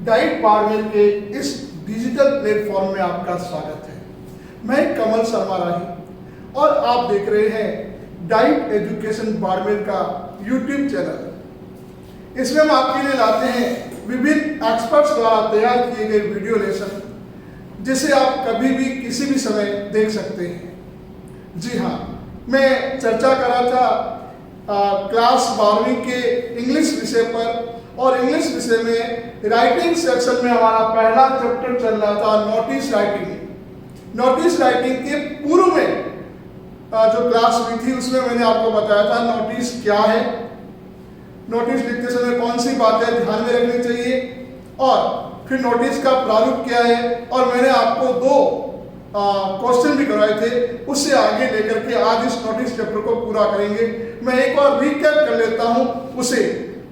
Diet Barmer के इस digital platform में आपका स्वागत है। मैं कमल शर्मा राही और आप देख रहे हैं डाइट एजुकेशन बाड़मेर का यूट्यूब चैनल। इसमें हम आपके लिए लाते हैं विभिन्न एक्सपर्ट्स द्वारा तैयार किए गए वीडियो लेसन, जिसे आप कभी भी किसी भी समय देख सकते हैं। जी हाँ, मैं चर्चा कर रहा था क्लास 12वीं के इंग्लिश विषय पर, और इंग्लिश विषय में राइटिंग सेक्शन में हमारा पहला चैप्टर चल रहा था नोटिस राइटिंग। नोटिस राइटिंग के पूर्व में जो क्लास हुई थी उसमें मैंने आपको बताया था नोटिस क्या है, नोटिस लिखते समय कौन सी बातें ध्यान में रखनी चाहिए, और फिर नोटिस का प्रारूप क्या है। और मैंने आपको दो क्वेश्चन भी करवाए थे, उससे आगे लेकर के आज इस नोटिस चैप्टर को पूरा करेंगे। मैं एक बार रिकैप कर लेता हूं उसे,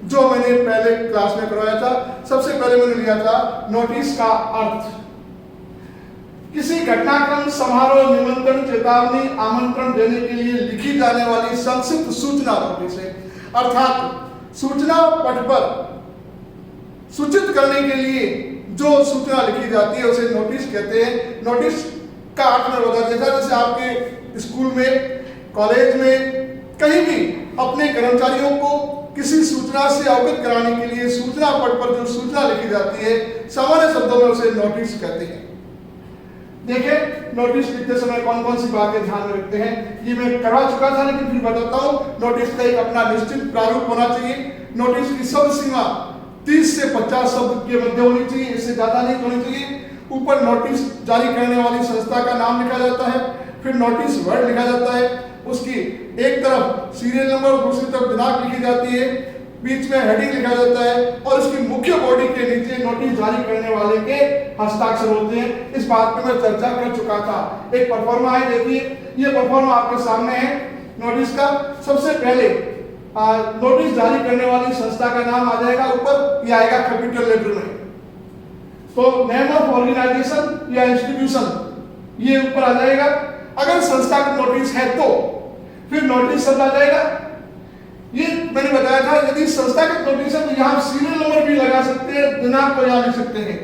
जो मैंने पहले क्लास में करवाया था। सबसे पहले मैंने लिया था नोटिस का अर्थ। किसी घटनाक्रम, समारोह, निमंत्रण, चेतावनी, आमंत्रण देने के लिए लिखी जाने वाली संक्षिप्त सूचना नोटिस है। अर्थात सूचना पट पर सूचित करने के लिए जो सूचना लिखी जाती है उसे नोटिस कहते हैं। नोटिस का अर्थ में बता दिया था, जैसे आपके स्कूल में, कॉलेज में, कहीं भी अपने कर्मचारियों को किसी सूचना से अवगत कराने के लिए सूचना पट पर जो सूचना लिखी जाती है, सामान्य शब्दों में उसे नोटिस कहते हैं। देखिए, नोटिस लिखते समय कौन कौन सी बातें ध्यान में रखते हैं, ये मैं करवा चुका था, लेकिन फिर बताता हूँ। नोटिस का एक अपना निश्चित प्रारूप होना चाहिए। नोटिस की शब्द सीमा 30 से 50 शब्द के मध्य होनी चाहिए, इससे ज्यादा नहीं होनी चाहिए। ऊपर नोटिस जारी करने वाली संस्था का नाम लिखा जाता है, फिर नोटिस वर्ड लिखा जाता है, उसकी एक तरफ सीरियल नंबर, दूसरी तरफ दिनांक लिखी जाती है, बीच में हेडिंग लिखा जाता है, और उसकी मुख्य बॉडी के नीचे नोटिस जारी करने वाले के हस्ताक्षर होते हैं। इस बात पर मैं चर्चा कर चुका था। एक परफॉर्मा है, देखिए ये परफॉर्मा आपके सामने है नोटिस का। सबसे पहले नोटिस जारी करने वाली संस्था का नाम आ जाएगा ऊपर, ये आएगा कैपिटल लेटर में। तो नेम ऑफ ऑर्गेनाइजेशन या इंस्टीट्यूशन ये ऊपर आ जाएगा। अगर संस्था का नोटिस है तो फिर नोटिस शब्द आ जाएगा। ये मैंने बताया था, यदि संस्था का नोटिस है तो यहाँ सीरियल नंबर भी लगा सकते हैं, दिनांक को यहाँ लिख सकते हैं,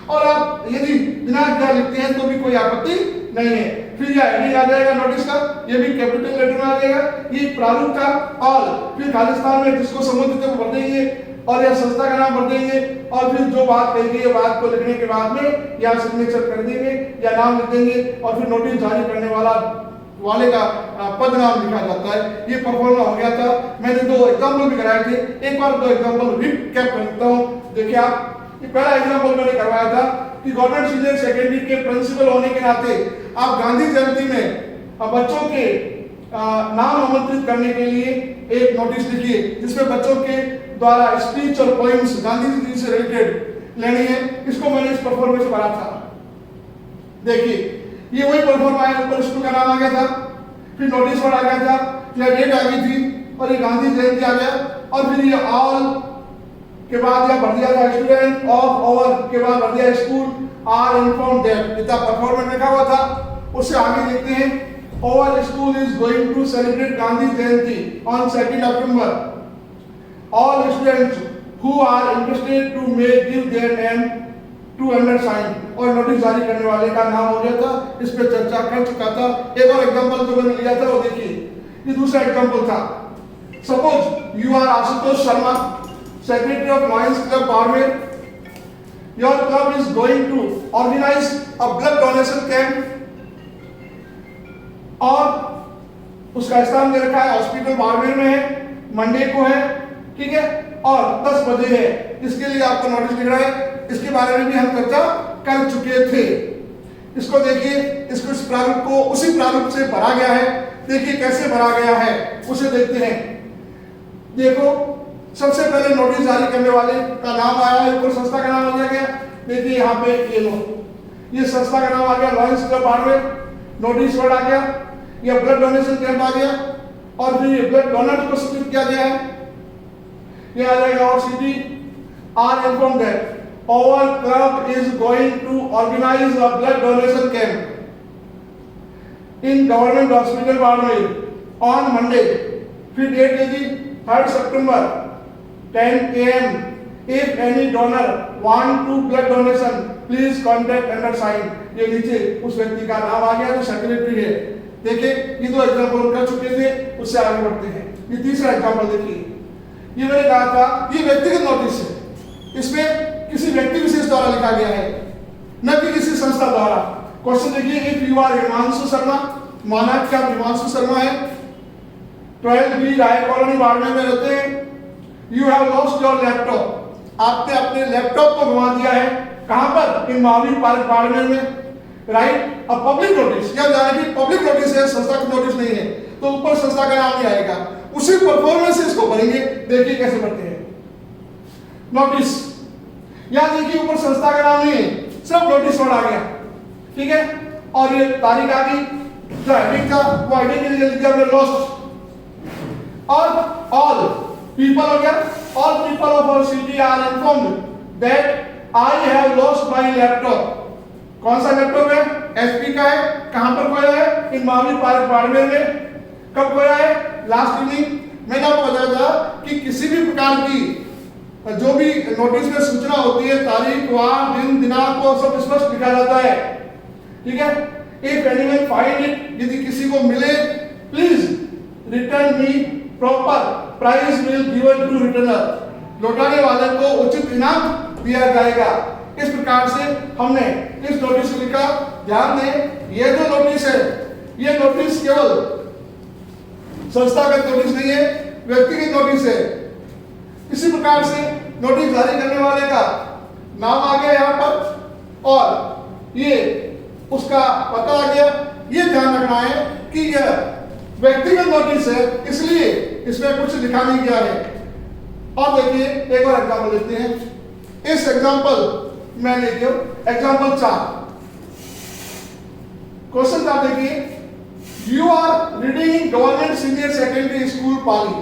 और आप यदि दिनांक यहाँ लिखते हैं तो भी कोई आपत्ति नहीं है। फिर यह हेडिंग आ जाएगा नोटिस का, ये भी कैपिटल लेटर में आ जाएगा। ये प्रारूप का ऑल, फिर खालिस्तान में जिसको संबंधित है वो भर देंगे, और यह संस्था का नाम भर देंगे, और फिर जो बात कही गई है बात को लिखने के बाद में यहाँ सिग्नेचर कर देंगे या नाम लिख देंगे, और फिर नोटिस जारी करने वाले का पद नाम लिखा जाता है। ये परफॉर्मा हो गया था। मैंने दो एग्जाम्पल भी कराए थे, एक बार दो एग्जाम्पल रिकैप करता हूँ। देखिए आप, ये पहला एग्जाम्पल मैंने करवाया था कि गवर्नमेंट सीनियर सेकेंडरी के प्रिंसिपल होने के नाते आप गांधी जयंती में बच्चों के नाम आमंत्रित करने के लिए एक नोटिस लिखिए, जिसमें बच्चों के द्वारा स्पीच और पोइम्स गांधी जी से रिलेटेड लेनी है। इसको मैंने इस परफॉर्मेंस से भरा था। देखिए ये वही परफॉर्म आया, ऊपर स्कूल का नाम आ गया था, फिर नोटिस वर्ड आ गया था, फिर डेट आ गई थी, और ये गांधी जयंती आ गया, और फिर ये ऑल के बाद यह भर दिया था स्टूडेंट ऑफ ओवर के बाद भर दिया स्कूल आर इन्फॉर्म दैट, इतना परफॉर्मेंस लिखा हुआ था। उससे आगे लिखते हैं over school is going to celebrate Gandhi Jayanti on 2 October. All students who are interested to may give their name to undersign, और नोटिस जारी करने वाले का नाम हो गया था। इस पे चर्चा कर चुका था। एक और एग्जांपल जो मैंने लिया था वो देखिए, ये दूसरा एग्जांपल था। Suppose you are Ashutosh Sharma, secretary of Lions club Barmer. Your club is going to organise a blood donation camp, और उसका स्थान दे रखा है हॉस्पिटल बाड़मेर में है, मंडे को है, ठीक है, और 10 बजे है। इसके लिए आपको नोटिस लिख रहा है। इसके बारे में भी हम चर्चा कर चुके थे। इसको देखिए, इसको इस प्रारूप को उसी प्रारूप से भरा गया है। देखिए कैसे भरा गया है, उसे देखते हैं। देखो, सबसे पहले नोटिस जारी करने वाले का नाम आया है, ऊपर संस्था का नाम आ गया। देखिए यहाँ पे ये संस्था का नाम आ गया Lions club Barmer, notice word आ गया, यह ब्लड डोनेशन कैंप आ गया, और फिर ये ब्लड डोनर को सूचित किया गया है। ये आ जाएगा और city are inform that our club is going to organize a blood donation camp in government hospital Barmer on Monday। फिर डेट है जी 3 सितंबर 10 AM if any donor want to blood donation please contact undersign. ये नीचे उस व्यक्ति का नाम आ गया जो सेक्रेटरी है। देखिए ये दो एग्जांपल कर चुके थे, उससे आगे बढ़ते हैं। ये तीसरा एग्जांपल देखिए, ये मैंने कहा था ये व्यक्तिगत नोटिस है, इसमें किसी व्यक्ति विशेष द्वारा लिखा गया है न कि किसी संस्था द्वारा। क्वेश्चन देखिए, if you are Himanshu Sharma, माना कि आप हिमांशु शर्मा है, 12B राय कॉलोनी बाड़मेर में रहते हैं। You have lost your laptop, आपने अपने लैपटॉप को गंवा दिया है। कहां पर? इन महावीर पार्क बाड़मेर में। राइट, अब पब्लिक नोटिस, या जाने की पब्लिक नोटिस है, संस्था की नोटिस नहीं है, तो ऊपर संस्था का नाम नहीं आएगा। उसी परफॉर्मेंस से इसको भरेंगे। देखिए कैसे भरते हैं नोटिस। यहां देखिए ऊपर संस्था का नाम नहीं है, सिर्फ नोटिस वर्ड आ गया, ठीक है। और ये तारीख आ गई, जो हेडिंग था वो हेडिंग के लिए लिख दिया हमने लॉस्ट। और ऑल पीपल हो गया, all people of our city are informed that I have lost my laptop. कौन सा लैपटॉप है? एचपी का है। कहां पर खोया है? इन महावीर पार्क बाड़मेर में। कब खोया है? Last evening. मैंने आपको बताया था कि किसी भी प्रकार की जो भी नोटिस में सूचना होती है, तारीख, वार, दिन, दिनांक को सब स्पष्ट लिखा जाता है, ठीक है। इफ एनीवन फाइंड इट, यदि किसी को मिले, please return me proper price will given to returner, लौटाने वाले को उचित इनाम दिया जाएगा। इस प्रकार से हमने इस नोटिस को लिखा। ध्यान दें, ये जो नोटिस है, ये नोटिस केवल संस्थागत नोटिस नहीं है, व्यक्तिगत नोटिस है। इसी प्रकार से नोटिस जारी करने वाले का नाम आ गया यहाँ पर, और ये उसका पता आ गया। ये ध्यान रखना है कि यह व्यक्तिगत नोटिस है, इसलिए इसमें कुछ लिखा नहीं गया है। और देखिए एक और एग्जाम्पल देखते हैं। इस एग्जाम्पल में लिखिए एग्जाम्पल 4, क्वेश्चन 4 देखिए, you are reading in government senior secondary school Pali,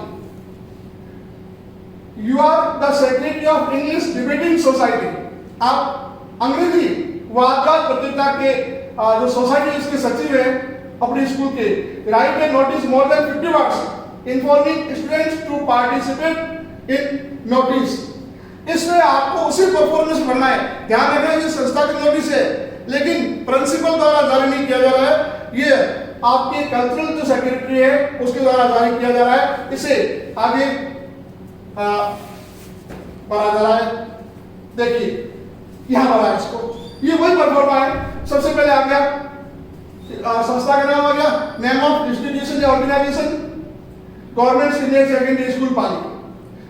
you are the secretary of English debating society. आप अंग्रेजी वादविवाद प्रतियोगिता के जो सोसाइटी इसके सचिव है अपने स्कूल के। Write a notice more than 50 words informing students to participate in notice. इसमें आपको उसी परफॉर्मेंस भरना है। ध्यान रखना, ये संस्था की नोटिस है, लेकिन प्रिंसिपल द्वारा जारी नहीं किया जा रहा है, ये आपके कल्चरल जो सेक्रेटरी है उसके द्वारा जारी किया जा रहा है। इसे आगे पढ़ा जा रहा है। देखिए यहां भरा है इसको, ये वही परफॉर्मा है। सबसे पहले आ गया संस्था का नाम, आ गया नेम ऑफ इंस्टीट्यूशन या organisation, government senior secondary school Pali.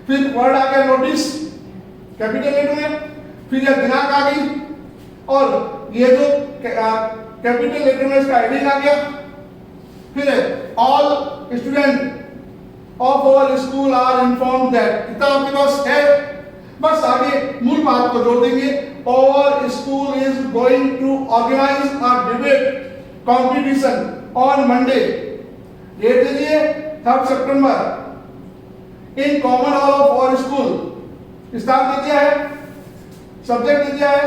फिर वर्ड आ गया नोटिस कैपिटल लेटर में, फिर यह दिनांक आ गई, और ये जो कैपिटल लेटर में इसका हेडिंग आ गया। फिर all student of our school are informed that, इतना आपके पास है। बस आगे मूल बात को जोड़ देंगे, और school is going to organise a debate competition on Monday, date दे दिए 3 सितंबर, in common hall of our school. स्थान दे दिया है, सब्जेक्ट दे दिया है,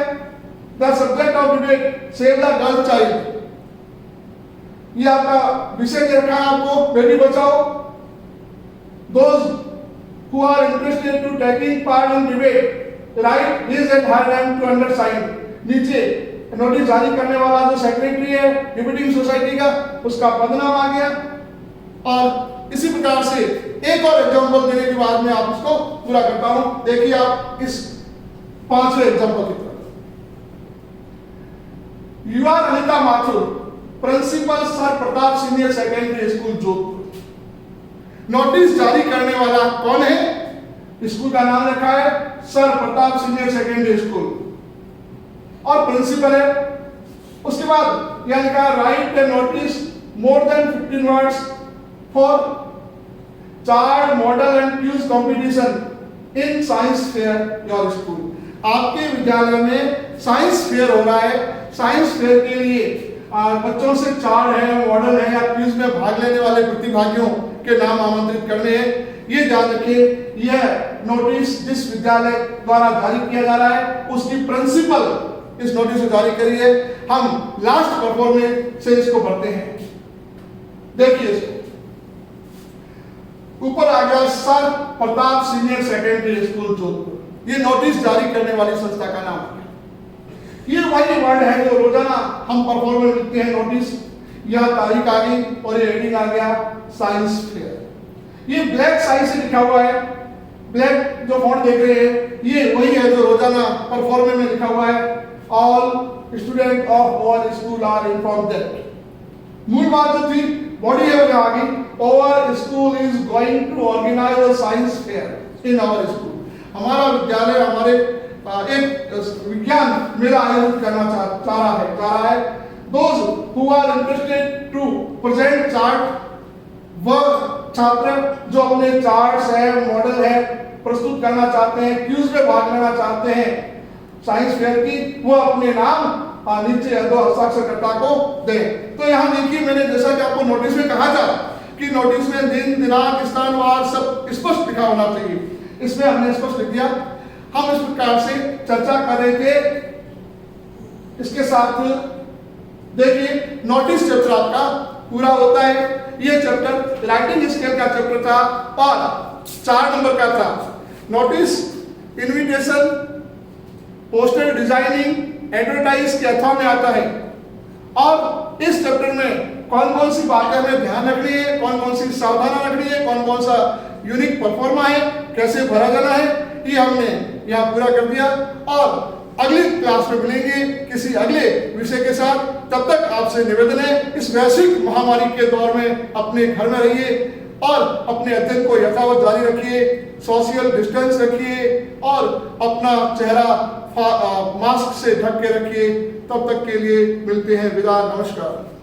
the subject of debate save the girl child. ये आपका विषय दे रखा है आपको, बेटी बचाओ। Those who are interested to taking part in debate write his and her name to undersign। नीचे नोटिस जारी करने वाला जो सेक्रेटरी है डिबेटिंग सोसाइटी का, उसका पदनाम आ गया। और इसी प्रकार से एक और एग्जांपल देने के बाद में आप इसको पूरा करता हूं। देखिए आप इस 5वें एग्जांपल की तरफ। You are Anita Mathur, principal sir Pratap senior secondary school Jodhpur. Notice जारी करने वाला कौन है? स्कूल का नाम रखा है sir Pratap senior secondary school, और प्रिंसिपल है। उसके बाद यह लिखा write a notice more than 15 words for chart model and quiz competition in science fair your school. आपके विद्यालय में साइंस फेयर हो रहा है। साइंस फेयर के लिए बच्चों से चार्ट है, मॉडल है, या क्यूज में भाग लेने वाले प्रतिभागियों के नाम आमंत्रित करने हैं। ये ध्यान रखिए, यह नोटिस जिस विद्यालय द्वारा जारी किया जा रहा है उसकी प्रिंसिपल इस नोटिस को जारी करी है। हम लास्ट परफॉर्मेंस से इसको भरते हैं। देखिए इसको, ऊपर आ गया sir Pratap senior secondary school Jodhpur. ये नोटिस जारी करने वाली संस्था का नाम है। ये वही वर्ड है जो रोजाना हम परफॉर्मर लिखते हैं नोटिस। यह तारीख आ गई और ये हेडिंग आ गया साइंस फेयर। ये ब्लैक साइंस से लिखा हुआ है, ब्लैक जो फॉन्ट देख रहे हैं ये वही है जो रोजाना परफॉर्मर में लिखा हुआ है। All student of our school are informed that. मूल बात जो थी बॉडी है वो आ गई। Our school is going to organise a science fair in our school. हमारा विद्यालय हमारे एक विज्ञान मेला आयोजित करना चाह रहा है। Those who are interested to present chart, वह छात्र जो अपने चार्ट्स है, मॉडल है प्रस्तुत करना चाहते हैं, क्यूज में भाग लेना चाहते हैं साइंस फेयर की, वो अपने नाम नीचे दो हस्ताक्षरकर्ता को दें। तो यहाँ देखिए मैंने जैसा कि आपको नोटिस में कहा था कि नोटिस में दिन, दिनांक, स्थानवार सब स्पष्ट लिखा होना चाहिए। इसमें हमने स्पष्ट लिख दिया। हम इस प्रकार से चर्चा कर रहे थे। इसके साथ देखिए नोटिस चैप्टर आपका पूरा होता है। यह चैप्टर राइटिंग स्केल का चैप्टर था और 4 नंबर का था। Notice, invitation, poster designing, advertise के अथवा में आता है। और इस चैप्टर में कौन कौन सी बातें हमें ध्यान रखनी है, कौन कौन सी सावधानी रखनी है, कौन कौन सा यूनिक परफॉर्मा है, कैसे भरा जाना है, ये हमने यहाँ पूरा कर दिया। और अगली क्लास में मिलेंगे किसी अगले विषय के साथ। तब तक आपसे निवेदन है इस वैश्विक महामारी के दौर में अपने घर में रहिए और अपने अध्ययन को यथावत जारी रखिए, सोशल डिस्टेंस रखिए और अपना चेहरा मास्क से ढक के रखिए। तब तक के लिए मिलते हैं, विदा, नमस्कार।